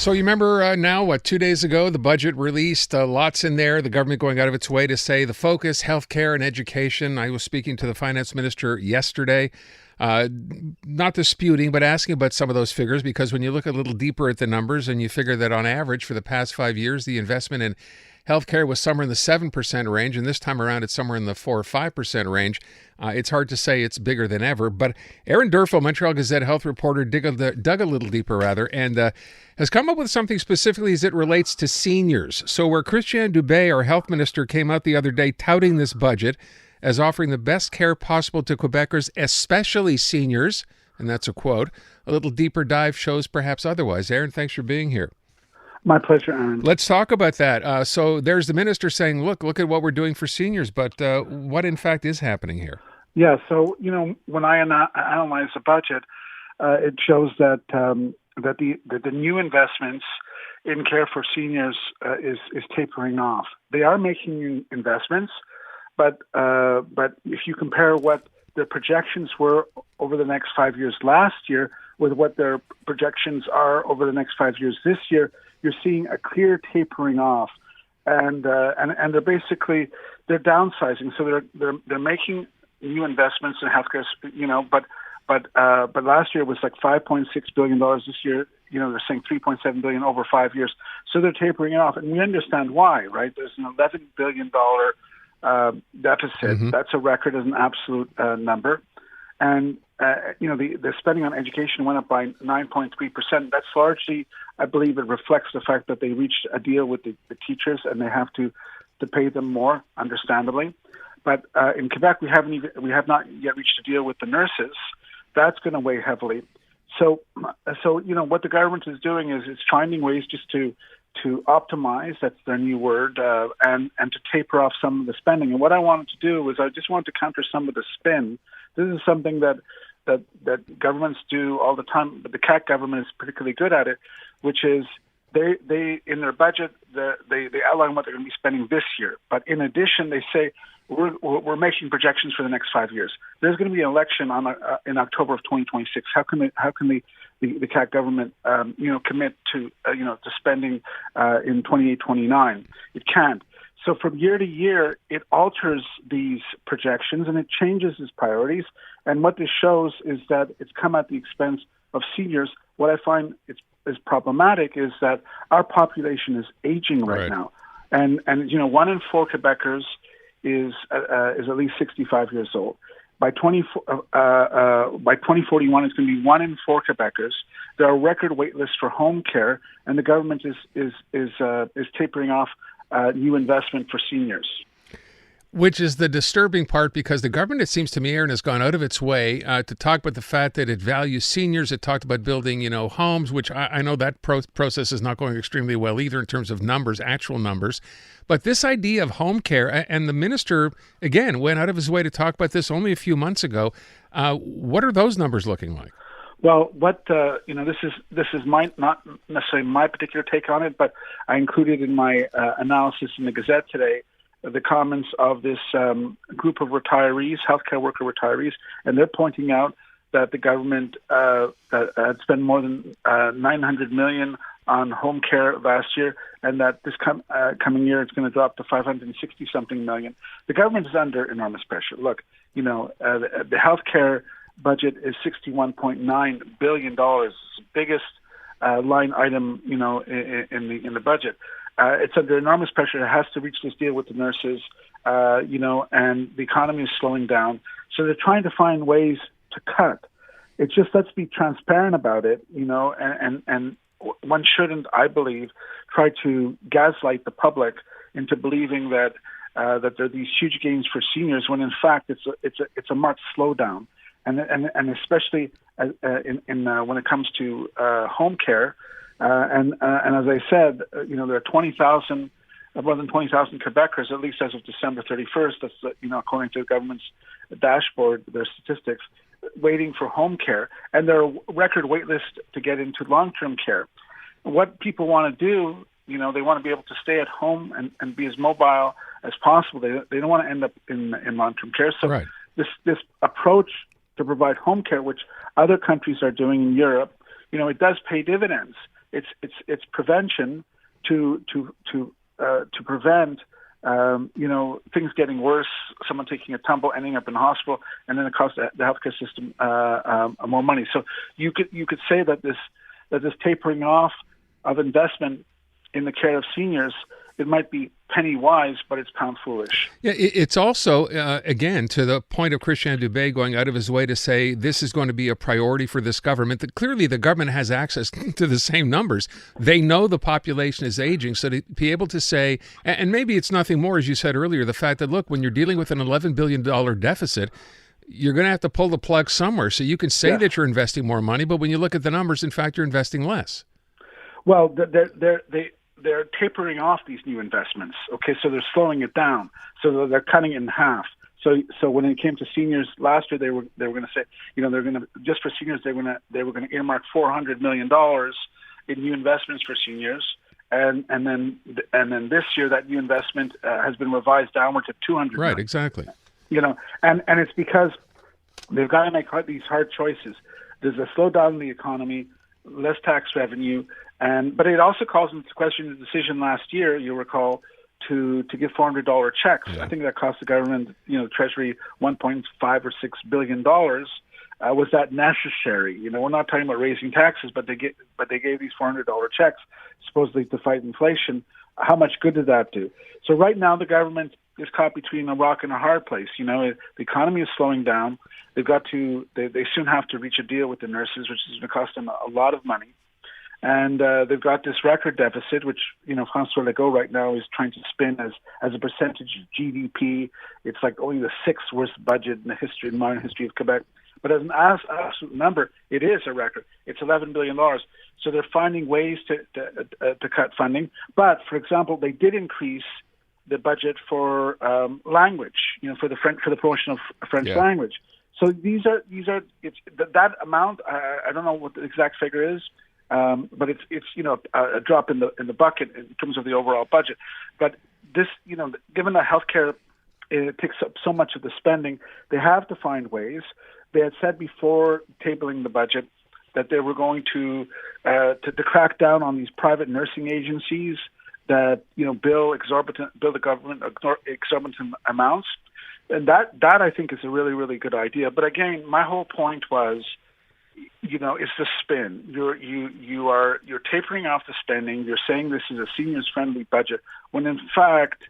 So you remember now, 2 days ago, the budget released, lots in there, the government going out of its way to say the focus, healthcare and education. I was speaking to the finance minister yesterday, uh, not disputing, but asking about some of those figures, because when you look a little deeper at the numbers and you figure that on average for the past 5 years, the investment in healthcare was somewhere in the 7% range, and this time around it's somewhere in the 4 or 5% range. It's hard to say it's bigger than ever. But Aaron Derfel, Montreal Gazette health reporter, dug a little deeper, and has come up with something specifically as it relates to seniors. So where Christian Dubé, our health minister, came out the other day touting this budget as offering the best care possible to Quebecers, especially seniors, and that's a quote, a little deeper dive shows perhaps otherwise. Aaron, thanks for being here. My pleasure, Aaron. Let's talk about that. So there's the minister saying, look at what we're doing for seniors, but what in fact is happening here? Yeah, so, when I analyze the budget, it shows that the new investments in care for seniors is tapering off. They are making investments, but if you compare what the projections were over the next 5 years last year with what their projections are over the next 5 years this year, you're seeing a clear tapering off, and they're basically downsizing. So they're making new investments in healthcare, but last year it was like $5.6 billion. This year, they're saying $3.7 billion over 5 years. So they're tapering it off, and we understand why, right? There's an $11 billion deficit. Mm-hmm. That's a record as an absolute number, and the spending on education went up by 9.3%. That's largely, I believe, it reflects the fact that they reached a deal with the teachers, and they have to pay them more, understandably. But in Quebec, we have not yet reached a deal with the nurses. That's going to weigh heavily. So what the government is doing is it's finding ways just to optimize, that's their new word, and to taper off some of the spending. And what I wanted to do was I just wanted to counter some of the spin. This is something that governments do all the time, but the CAC government is particularly good at it, which is they in their budget they outline what they're going to be spending this year. But in addition, they say we're making projections for the next 5 years. There's going to be an election in October of 2026. How can the CAC government commit to spending in 28-29? It can't. So from year to year, it alters these projections and it changes its priorities. And what this shows is that it's come at the expense of seniors. What I find is problematic is that our population is aging right now, and 1 in 4 Quebecers is at least 65 years old. By 2041, it's going to be 1 in 4 Quebecers. There are record wait lists for home care, and the government is tapering off new investment for seniors. Which is the disturbing part, because the government, it seems to me, Aaron, has gone out of its way to talk about the fact that it values seniors. It talked about building, homes, which I know that process is not going extremely well either in terms of numbers, actual numbers. But this idea of home care, and the minister, again, went out of his way to talk about this only a few months ago. What are those numbers looking like? Well, this is not necessarily my particular take on it, but I included in my analysis in the Gazette today the comments of this group of retirees, healthcare worker retirees, and they're pointing out that the government had spent more than $900 million on home care last year, and that this coming year it's going to drop to $560-something million. The government is under enormous pressure. Look, the healthcare budget is $61.9 billion, the biggest line item, in the budget. It's under enormous pressure. It has to reach this deal with the nurses, and the economy is slowing down. So they're trying to find ways to cut. It's just, let's be transparent about it, and one shouldn't, I believe, try to gaslight the public into believing that there are these huge gains for seniors when in fact it's a marked slowdown, and especially when it comes to home care. And as I said, there are more than 20,000 Quebecers, at least as of December 31st. That's according to the government's dashboard, their statistics, waiting for home care, and there are record wait lists to get into long-term care. What people want to do, they want to be able to stay at home and be as mobile as possible. They don't want to end up in long-term care. So right. This approach to provide home care, which other countries are doing in Europe, it does pay dividends. It's prevention to prevent things getting worse, someone taking a tumble, ending up in the hospital, and then it costs the healthcare system more money. So you could say that this tapering off of investment in the care of seniors, it might be penny wise, but it's pound foolish. Yeah, it's also, again, to the point of Christian Dubé going out of his way to say this is going to be a priority for this government, that clearly the government has access to the same numbers. They know the population is aging, so to be able to say, and maybe it's nothing more, as you said earlier, the fact that, look, when you're dealing with an $11 billion deficit, you're going to have to pull the plug somewhere. So you can say that you're investing more money, but when you look at the numbers, in fact, you're investing less. Well, they're tapering off these new investments. Okay, so they're slowing it down. So they're cutting it in half. So when it came to seniors last year, they were going to say, they're going to, just for seniors, they were going to earmark $400 million in new investments for seniors, and then this year that new investment has been revised downward to $200 million. Right, exactly. And it's because they've got to make these hard choices. There's a slowdown in the economy, less tax revenue. But it also calls into question the decision last year, you'll recall, to give $400 checks. Yeah. I think that cost the government, Treasury, $1.5 or $6 billion. Was that necessary? We're not talking about raising taxes, but they gave these $400 checks supposedly to fight inflation. How much good did that do? So right now the government is caught between a rock and a hard place. The economy is slowing down. They soon have to reach a deal with the nurses, which is going to cost them a lot of money. And they've got this record deficit, which, François Legault right now is trying to spin as a percentage of GDP. It's like only the sixth worst budget in the modern history of Quebec. But as an absolute number, it is a record. It's $11 billion. So they're finding ways to cut funding. But, for example, they did increase the budget for language, for the promotion of French language. So these are that amount. I don't know what the exact figure is. But it's a drop in the bucket in terms of the overall budget. But this, given that healthcare takes up so much of the spending, they have to find ways. They had said before tabling the budget that they were going to crack down on these private nursing agencies that bill the government exorbitant amounts, and that I think is a really, really good idea. But again, my whole point was, it's the spin. You're tapering off the spending. You're saying this is a seniors-friendly budget, when in fact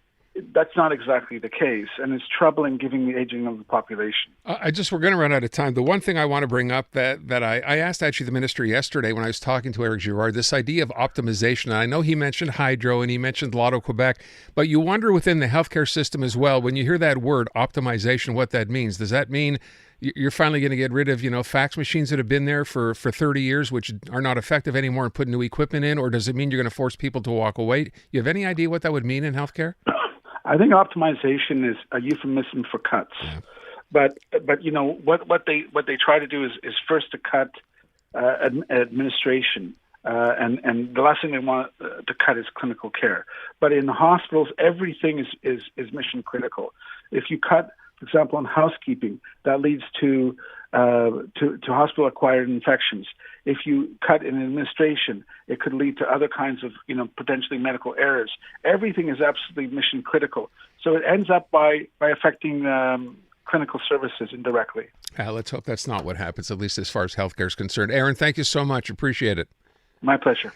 that's not exactly the case, and it's troubling given the aging of the population. We're going to run out of time. The one thing I want to bring up that I asked actually the minister yesterday when I was talking to Eric Girard, this idea of optimization. And I know he mentioned hydro and he mentioned Lotto Quebec, but you wonder within the healthcare system as well, when you hear that word optimization, what that means. Does that mean you're finally going to get rid of, fax machines that have been there for 30 years, which are not effective anymore, and put new equipment in? Or does it mean you're going to force people to walk away? You have any idea what that would mean in healthcare? I think optimization is a euphemism for cuts. Yeah. But what they try to do is first to cut administration, and the last thing they want to cut is clinical care. But in the hospitals, everything is mission critical. If you cut, for example, on housekeeping, that leads to hospital-acquired infections. If you cut in administration, it could lead to other kinds of, potentially medical errors. Everything is absolutely mission critical. So it ends up by affecting clinical services indirectly. Let's hope that's not what happens, at least as far as healthcare is concerned. Aaron, thank you so much. Appreciate it. My pleasure.